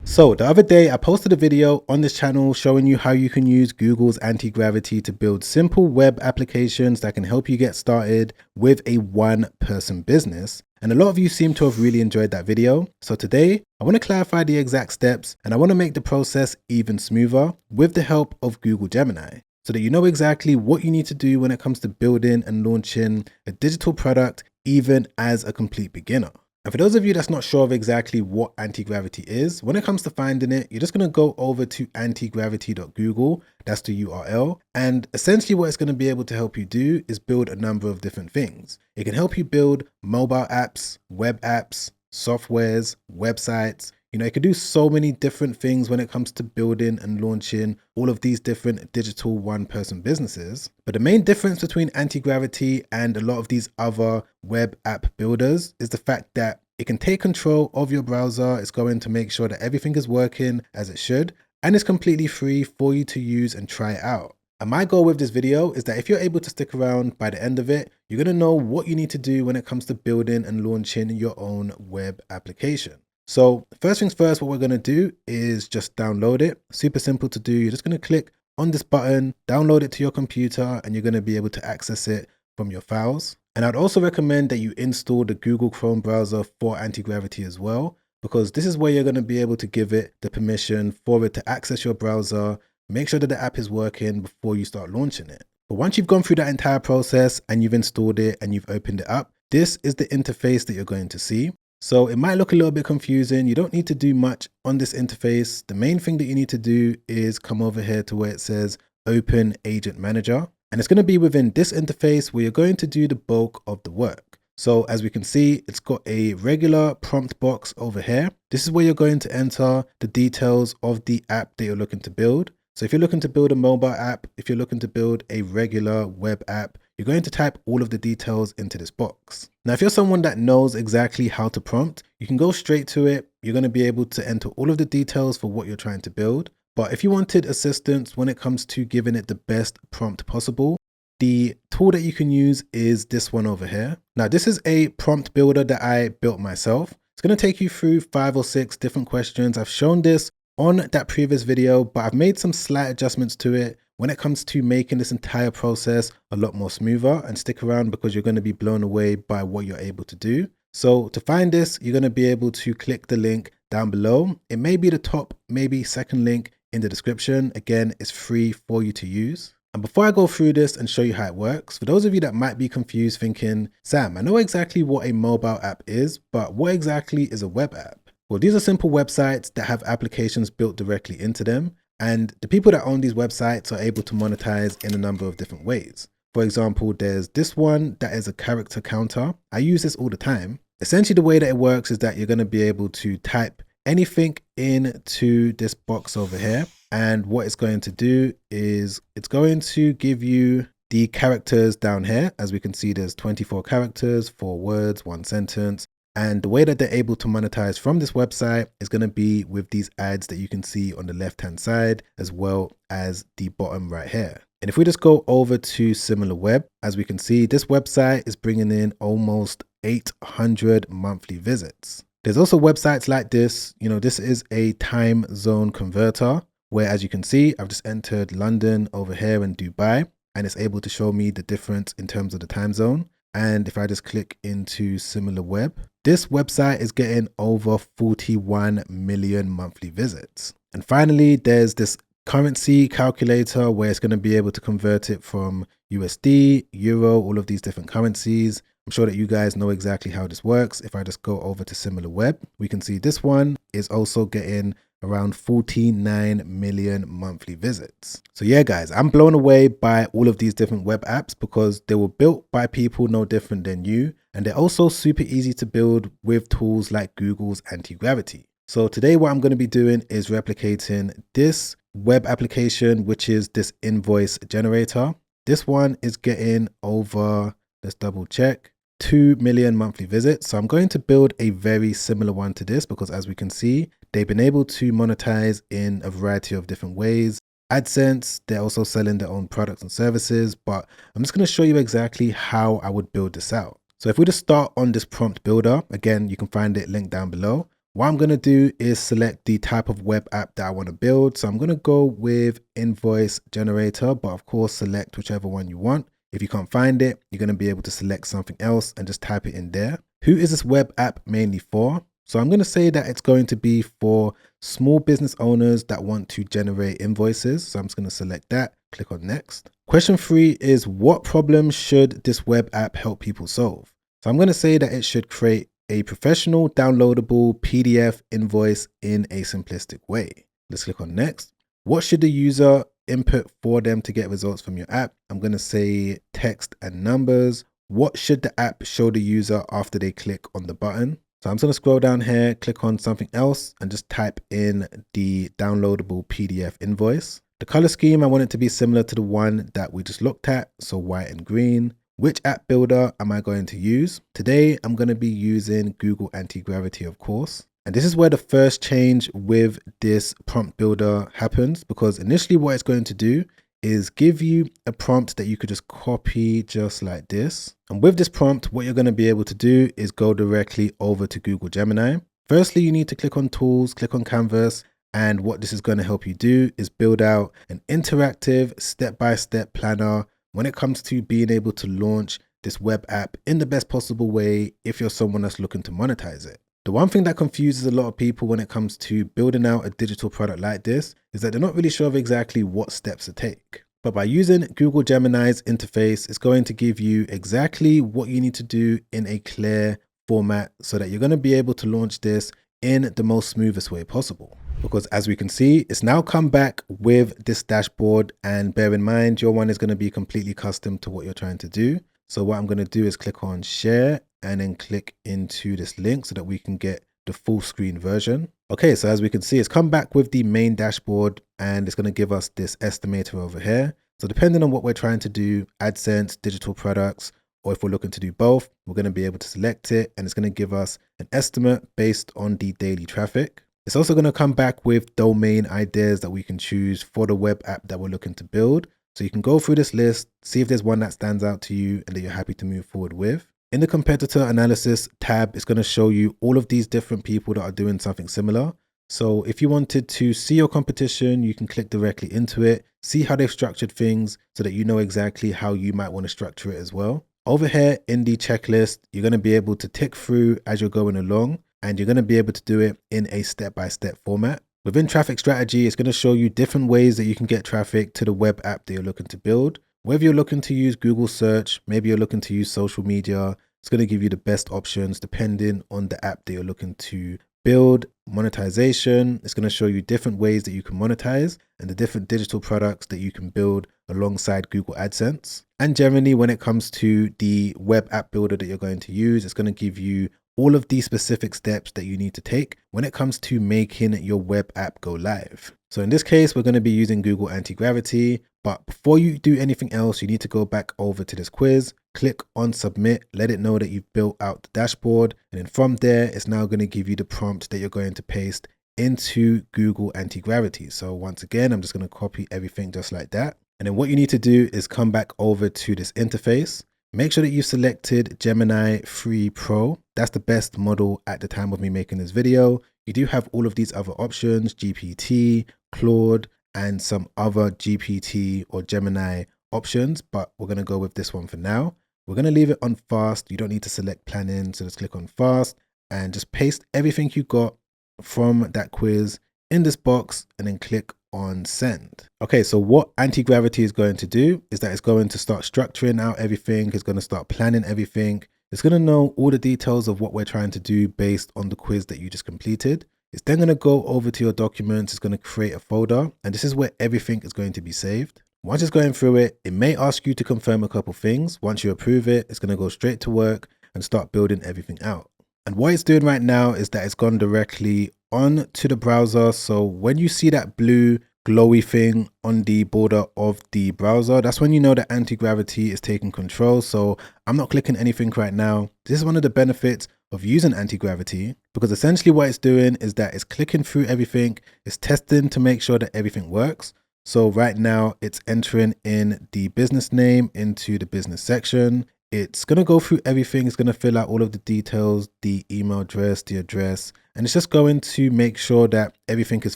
So the other day I posted a video on this channel showing you how you can use Google's Antigravity to build simple web applications that can help you get started with a one-person business. And a lot of you seem to have really enjoyed that video. So today I want to clarify the exact steps and I want to make the process even smoother with the help of Google Gemini, so that you know exactly what you need to do when it comes to building and launching a digital product, even as a complete beginner. And for those of you that's not sure of exactly what anti-gravity is, when it comes to finding it, you're just going to go over to antigravity.google, that's the URL. And essentially what it's going to be able to help you do is build a number of different things. It can help you build mobile apps, web apps, softwares, websites. It can do so many different things when it comes to building and launching all of these different digital one-person businesses. But the main difference between Antigravity and a lot of these other web app builders is the fact that it can take control of your browser. It's going to make sure that everything is working as it should, and it's completely free for you to use and try it out. And my goal with this video is that if you're able to stick around by the end of it, you're going to know what you need to do when it comes to building and launching your own web application. So first things first, what we're going to do is just download it. Super simple to do. You're just going to click on this button, download it to your computer, and you're going to be able to access it from your files. And I'd also recommend that you install the Google Chrome browser for Antigravity as well, because this is where you're going to be able to give it the permission for it to access your browser, make sure that the app is working before you start launching it. But once you've gone through that entire process and you've installed it and you've opened it up, this is the interface that you're going to see. So it might look a little bit confusing. You don't need to do much on this interface. The main thing that you need to do is come over here to where it says Open Agent Manager. And it's going to be within this interface where you're going to do the bulk of the work. So as we can see, it's got a regular prompt box over here. This is where you're going to enter the details of the app that you're looking to build. So if you're looking to build a mobile app, if you're looking to build a regular web app, you're going to type all of the details into this box. Now, if you're someone that knows exactly how to prompt, you can go straight to it. You're going to be able to enter all of the details for what you're trying to build. But if you wanted assistance when it comes to giving it the best prompt possible, the tool that you can use is this one over here. Now, this is a prompt builder that I built myself. It's going to take you through 5 or 6 different questions. I've shown this on that previous video, but I've made some slight adjustments to it when it comes to making this entire process a lot more smoother. And stick around because you're going to be blown away by what you're able to do. So to find this, you're going to be able to click the link down below. It may be the top, maybe second link in the description. Again, it's free for you to use. And before I go through this and show you how it works, for those of you that might be confused thinking, Sam, I know exactly what a mobile app is, but what exactly is a web app? Well, these are simple websites that have applications built directly into them. And the people that own these websites are able to monetize in a number of different ways. For example, there's this one that is a character counter. I use this all the time. Essentially, the way that it works is that you're going to be able to type anything into this box over here. And what it's going to do is it's going to give you the characters down here. As we can see, there's 24 characters, 4 words, 1 sentence. And the way that they're able to monetize from this website is going to be with these ads that you can see on the left-hand side, as well as the bottom right here. And if we just go over to SimilarWeb, as we can see, this website is bringing in almost 800 monthly visits. There's also websites like this. This is a time zone converter, where, as you can see, I've just entered London over here and Dubai, and it's able to show me the difference in terms of the time zone. And if I just click into SimilarWeb, this website is getting over 41 million monthly visits. And finally, there's this currency calculator where it's going to be able to convert it from USD, Euro, all of these different currencies. I'm sure that you guys know exactly how this works. If I just go over to SimilarWeb, we can see this one is also getting around 49 million monthly visits. So yeah, guys, I'm blown away by all of these different web apps because they were built by people no different than you. And they're also super easy to build with tools like Google's Antigravity. So today what I'm going to be doing is replicating this web application, which is this invoice generator. This one is getting over, let's double check, 2 million monthly visits. So I'm going to build a very similar one to this because, as we can see, they've been able to monetize in a variety of different ways. AdSense, they're also selling their own products and services, but I'm just going to show you exactly how I would build this out. So if we just start on this prompt builder, again, you can find it linked down below. What I'm going to do is select the type of web app that I want to build. So I'm going to go with invoice generator, but of course select whichever one you want. If you can't find it, you're going to be able to select something else and just type it in there. Who is this web app mainly for? So I'm going to say that it's going to be for small business owners that want to generate invoices. So I'm just going to select that, click on next. Question 3 is, what problem should this web app help people solve? So I'm going to say that it should create a professional downloadable PDF invoice in a simplistic way. Let's click on next. What should the user input for them to get results from your app? I'm going to say text and numbers. What should the app show the user after they click on the button? So I'm just going to scroll down here, click on something else and just type in the downloadable PDF invoice. The color scheme, I want it to be similar to the one that we just looked at. So white and green. Which app builder am I going to use? Today, I'm going to be using Google Antigravity, of course. And this is where the first change with this prompt builder happens, because initially what it's going to do is give you a prompt that you could just copy just like this. And with this prompt, what you're going to be able to do is go directly over to Google Gemini. Firstly, you need to click on Tools, click on Canvas. And what this is going to help you do is build out an interactive step-by-step planner when it comes to being able to launch this web app in the best possible way if you're someone that's looking to monetize it. The one thing that confuses a lot of people when it comes to building out a digital product like this is that they're not really sure of exactly what steps to take. But by using Google Gemini's interface, it's going to give you exactly what you need to do in a clear format so that you're going to be able to launch this in the most smoothest way possible. Because as we can see, it's now come back with this dashboard, and bear in mind, your one is going to be completely custom to what you're trying to do. So what I'm going to do is click on share and then click into this link so that we can get the full screen version. Okay, so as we can see, it's come back with the main dashboard and it's going to give us this estimator over here. So depending on what we're trying to do, AdSense, digital products, or if we're looking to do both, we're going to be able to select it and it's going to give us an estimate based on the daily traffic. It's also going to come back with domain ideas that we can choose for the web app that we're looking to build. So you can go through this list, see if there's one that stands out to you and that you're happy to move forward with. In the competitor analysis tab, it's going to show you all of these different people that are doing something similar. So if you wanted to see your competition, you can click directly into it, see how they've structured things so that you know exactly how you might want to structure it as well. Over here in the checklist, you're going to be able to tick through as you're going along, and you're going to be able to do it in a step-by-step format. Within traffic strategy, it's going to show you different ways that you can get traffic to the web app that you're looking to build. Whether you're looking to use Google search, maybe you're looking to use social media, it's going to give you the best options depending on the app that you're looking to build. Monetization, it's going to show you different ways that you can monetize and the different digital products that you can build alongside Google AdSense. And generally, when it comes to the web app builder that you're going to use, it's going to give you all of these specific steps that you need to take when it comes to making your web app go live. So in this case, we're going to be using Google Antigravity, but before you do anything else, you need to go back over to this quiz, click on submit, let it know that you've built out the dashboard. And then from there, it's now going to give you the prompt that you're going to paste into Google Antigravity. So once again, I'm just going to copy everything just like that. And then what you need to do is come back over to this interface. Make sure that you selected Gemini 3 Pro. That's the best model at the time of me making this video. You do have all of these other options, GPT, Claude, and some other GPT or Gemini options, but we're going to go with this one for now. We're going to leave it on fast. You don't need to select planning, so just click on fast and just paste everything you got from that quiz in this box and then click on send. Okay, so what Antigravity is going to do is that it's going to start structuring out everything. It's going to start planning everything. It's going to know all the details of what we're trying to do based on the quiz that you just completed. It's then going to go over to your documents. It's going to create a folder, and this is where everything is going to be saved. Once it's going through it, it may ask you to confirm a couple things. Once you approve it, it's going to go straight to work and start building everything out. And what it's doing right now is that it's gone directly on to the browser. So when you see that blue glowy thing on the border of the browser, that's when you know that Antigravity is taking control. So I'm not clicking anything right now. This is one of the benefits of using Antigravity, because essentially what it's doing is that it's clicking through everything, it's testing to make sure that everything works. So right now it's entering in the business name into the business section. it's going to go through everything. It's going to fill out all of the details, the email address, the address, and it's just going to make sure that everything is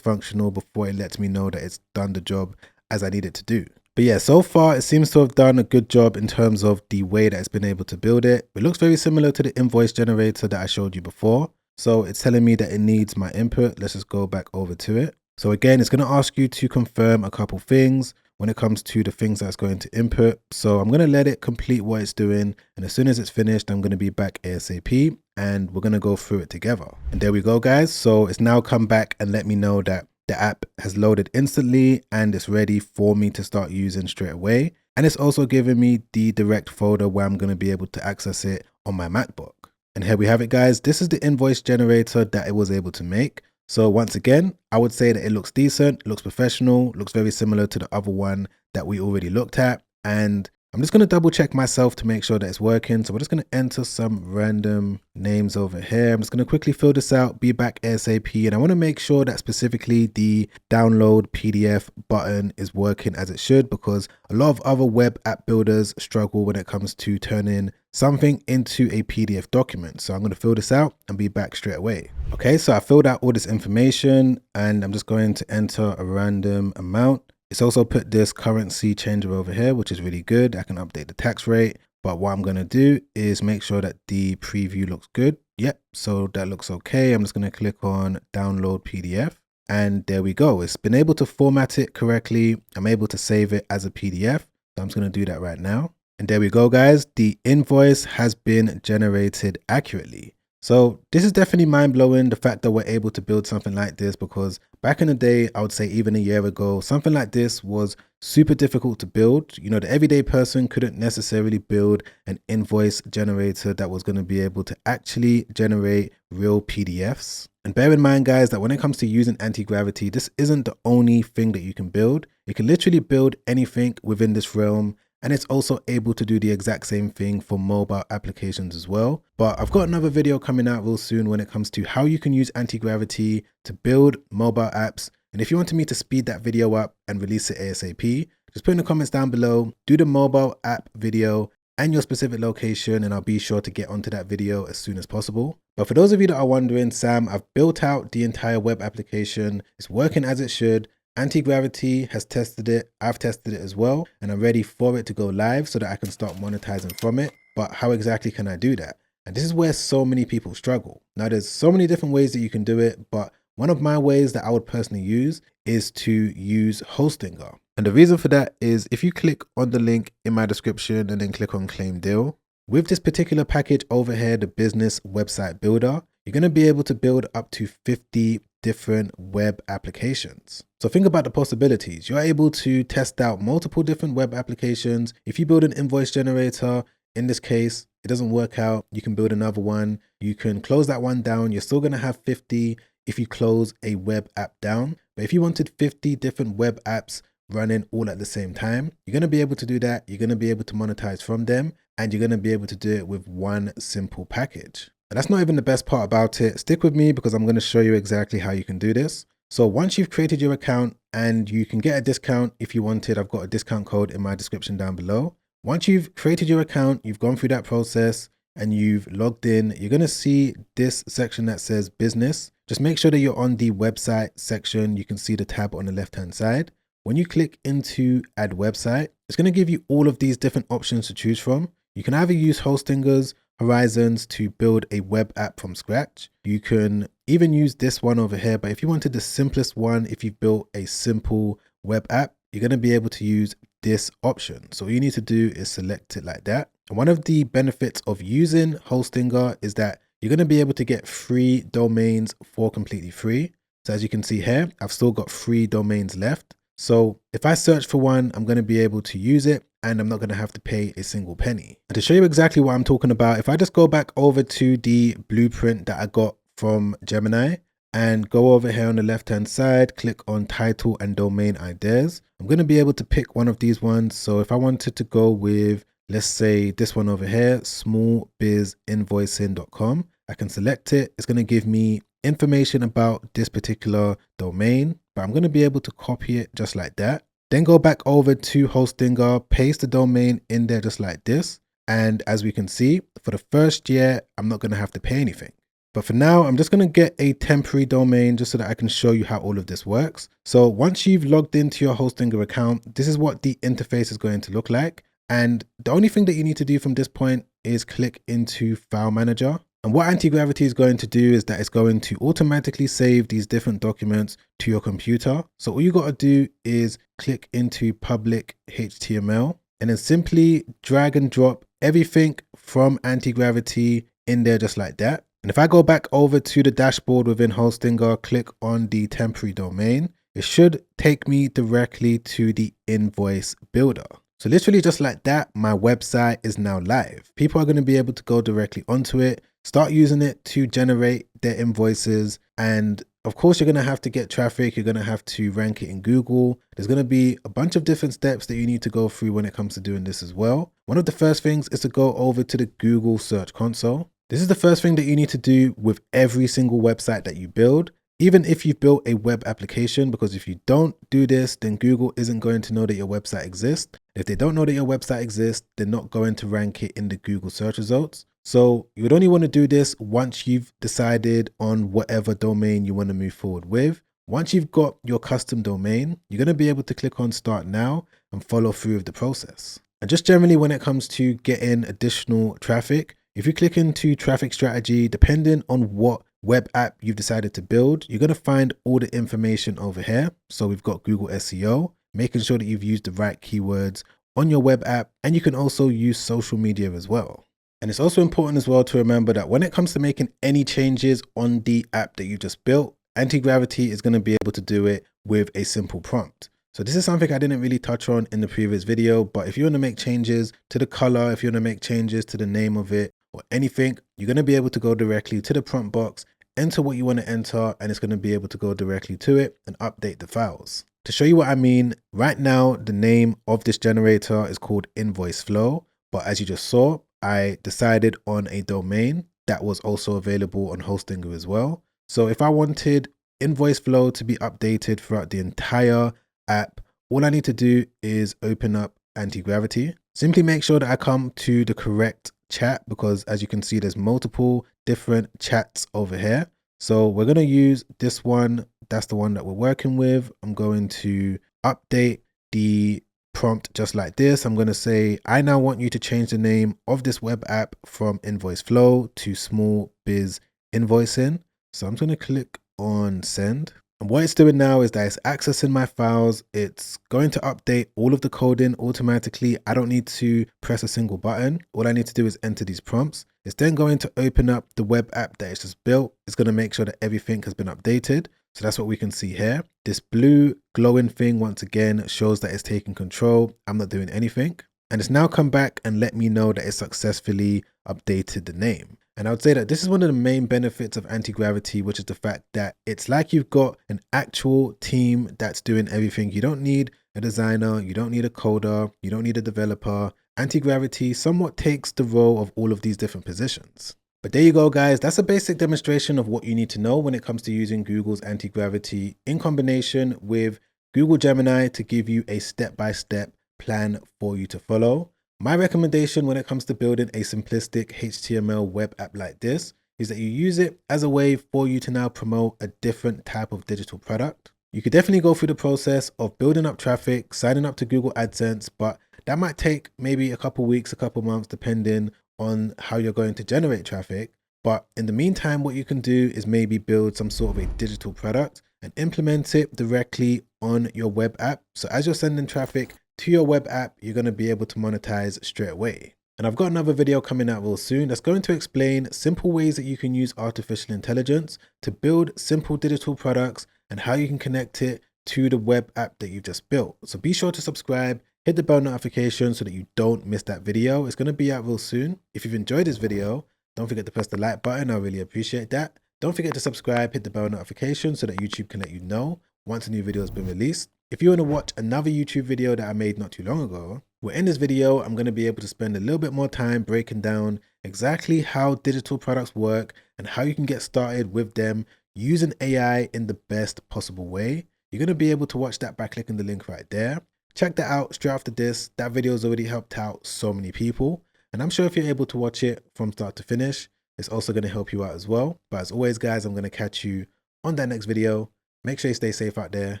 functional before it lets me know that it's done the job as I need it to do. But yeah, so far it seems to have done a good job in terms of the way that it's been able to build it. It looks very similar to the invoice generator that I showed you before. So it's telling me that it needs my input. Let's just go back over to it. So again, it's going to ask you to confirm a couple things when it comes to the things that's going to input. So I'm going to let it complete what it's doing. And as soon as it's finished, I'm going to be back ASAP and we're going to go through it together. And there we go, guys. So it's now come back and let me know that the app has loaded instantly and it's ready for me to start using straight away. And it's also giving me the direct folder where I'm going to be able to access it on my MacBook. And here we have it, guys. This is the invoice generator that it was able to make. So once again, I would say that it looks decent, looks professional, looks very similar to the other one that we already looked at. And I'm just going to double check myself to make sure that it's working. So we're just going to enter some random names over here. I'm just going to quickly fill this out, be back ASAP. And I want to make sure that specifically the download PDF button is working as it should, because a lot of other web app builders struggle when it comes to turning something into a PDF document. So I'm going to fill this out and be back straight away. Okay, so I filled out all this information and I'm just going to enter a random amount. It's also put this currency changer over here, which is really good. I can update the tax rate, but what I'm going to do is make sure that the preview looks good. Yep, so that looks okay. I'm just going to click on download PDF and there we go. It's been able to format it correctly. I'm able to save it as a PDF. So I'm just going to do that right now. And there we go, guys. The invoice has been generated accurately. So this is definitely mind-blowing, the fact that we're able to build something like this, because back in the day, I would say even a year ago, something like this was super difficult to build. You know, the everyday person couldn't necessarily build an invoice generator that was going to be able to actually generate real PDFs. And bear in mind, guys, that when it comes to using Antigravity, this isn't the only thing that you can build. You can literally build anything within this realm. And it's also able to do the exact same thing for mobile applications as well. But I've got another video coming out real soon when it comes to how you can use Antigravity to build mobile apps. And if you wanted me to speed that video up and release it ASAP, just put in the comments down below, do the mobile app video and your specific location, and I'll be sure to get onto that video as soon as possible. But for those of you that are wondering, Sam, I've built out the entire web application. It's working as it should. Antigravity has tested it, I've tested it as well, and I'm ready for it to go live so that I can start monetizing from it. But how exactly can I do that? And this is where so many people struggle. Now there's so many different ways that you can do it, but one of my ways that I would personally use is to use Hostinger. And the reason for that is if you click on the link in my description and then click on claim deal, with this particular package over here, the business website builder, you're going to be able to build up to 50 different web applications. So think about the possibilities. You're able to test out multiple different web applications. If you build an invoice generator, in this case, it doesn't work out, you can build another one. You can close that one down. You're still going to have 50 if you close a web app down. But if you wanted 50 different web apps running all at the same time, you're going to be able to do that. You're going to be able to monetize from them, and you're going to be able to do it with one simple package. And that's not even the best part about it. Stick with me because I'm going to show you exactly how you can do this. So once you've created your account, and you can get a discount if you wanted, I've got a discount code in my description down below. Once you've created your account, you've gone through that process and you've logged in, you're going to see this section that says business. Just make sure that you're on the website section. You can see the tab on the left-hand side. When you click into add website, it's going to give you all of these different options to choose from. You can either use Hostinger's Horizons to build a web app from scratch. You can even use this one over here, but if you wanted the simplest one, if you've built a simple web app, you're going to be able to use this option. So all you need to do is select it like that. And one of the benefits of using Hostinger is that you're going to be able to get free domains for completely free. So as you can see here, I've still got 3 domains left. So if I search for one, I'm going to be able to use it and I'm not going to have to pay a single penny. And to show you exactly what I'm talking about, if I just go back over to the blueprint that I got from Gemini and go over here on the left-hand side, click on title and domain ideas, I'm going to be able to pick one of these ones. So if I wanted to go with, let's say this one over here, smallbizinvoicing.com, I can select it. It's going to give me information about this particular domain, but I'm going to be able to copy it just like that. Then go back over to Hostinger, paste the domain in there just like this. And as we can see, for the first year, I'm not going to have to pay anything. But for now, I'm just going to get a temporary domain just so that I can show you how all of this works. So once you've logged into your Hostinger account, this is what the interface is going to look like. And the only thing that you need to do from this point is click into File Manager. And what Antigravity is going to do is that it's going to automatically save these different documents to your computer. So all you got to do is click into Public HTML and then simply drag and drop everything from Antigravity in there just like that. And if I go back over to the dashboard within Hostinger, click on the temporary domain, it should take me directly to the invoice builder. So literally just like that, my website is now live. People are going to be able to go directly onto it, start using it to generate their invoices. And of course, you're going to have to get traffic. You're going to have to rank it in Google. There's going to be a bunch of different steps that you need to go through when it comes to doing this as well. One of the first things is to go over to the Google Search Console. This is the first thing that you need to do with every single website that you build, even if you've built a web application, because if you don't do this, then Google isn't going to know that your website exists. If they don't know that your website exists, they're not going to rank it in the Google search results. So you would only want to do this once you've decided on whatever domain you want to move forward with. Once you've got your custom domain, you're going to be able to click on Start Now and follow through with the process. And just generally when it comes to getting additional traffic, if you click into traffic strategy, depending on what web app you've decided to build, you're going to find all the information over here. So we've got Google SEO, making sure that you've used the right keywords on your web app, and you can also use social media as well. And it's also important as well to remember that when it comes to making any changes on the app that you just built, Antigravity is going to be able to do it with a simple prompt. So this is something I didn't really touch on in the previous video, but if you want to make changes to the color, if you want to make changes to the name of it or anything, you're going to be able to go directly to the prompt box, enter what you want to enter, and it's going to be able to go directly to it and update the files. To show you what I mean, right now, the name of this generator is called Invoice Flow, but as you just saw, I decided on a domain that was also available on Hostinger as well. So if I wanted Invoice Flow to be updated throughout the entire app, all I need to do is open up Antigravity. Simply make sure that I come to the correct chat, because as you can see, there's multiple different chats over here. So we're going to use this one. That's the one that we're working with. I'm going to update the prompt just like this. I'm going to say, I now want you to change the name of this web app from Invoice Flow to Small Biz Invoicing. So I'm going to click on send. And what it's doing now is that it's accessing my files. It's going to update all of the coding automatically. I don't need to press a single button. All I need to do is enter these prompts. It's then going to open up the web app that it's just built. It's going to make sure that everything has been updated. So that's what we can see here. This blue glowing thing once again shows that it's taking control. I'm not doing anything. And it's now come back and let me know that it successfully updated the name. And I would say that this is one of the main benefits of Antigravity, which is the fact that it's like you've got an actual team that's doing everything. You don't need a designer, you don't need a coder, you don't need a developer. Antigravity somewhat takes the role of all of these different positions. But there you go, guys. That's a basic demonstration of what you need to know when it comes to using Google's Antigravity in combination with Google Gemini to give you a step-by-step plan for you to follow. My recommendation when it comes to building a simplistic HTML web app like this is that you use it as a way for you to now promote a different type of digital product. You could definitely go through the process of building up traffic, signing up to Google AdSense, but that might take maybe a couple weeks, a couple months, depending on how you're going to generate traffic. But in the meantime, what you can do is maybe build some sort of a digital product and implement it directly on your web app. So as you're sending traffic to your web app, you're going to be able to monetize straight away. And I've got another video coming out real soon that's going to explain simple ways that you can use artificial intelligence to build simple digital products and how you can connect it to the web app that you've just built. So be sure to subscribe, hit the bell notification so that you don't miss that video. It's going to be out real soon. If you've enjoyed this video, don't forget to press the like button. I really appreciate that. Don't forget to subscribe, hit the bell notification so that YouTube can let you know once a new video has been released. If you want to watch another YouTube video that I made not too long ago, well, in this video, I'm going to be able to spend a little bit more time breaking down exactly how digital products work and how you can get started with them using AI in the best possible way. You're going to be able to watch that by clicking the link right there. Check that out straight after this. That video has already helped out so many people. And I'm sure if you're able to watch it from start to finish, it's also going to help you out as well. But as always, guys, I'm going to catch you on that next video. Make sure you stay safe out there.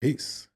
Peace.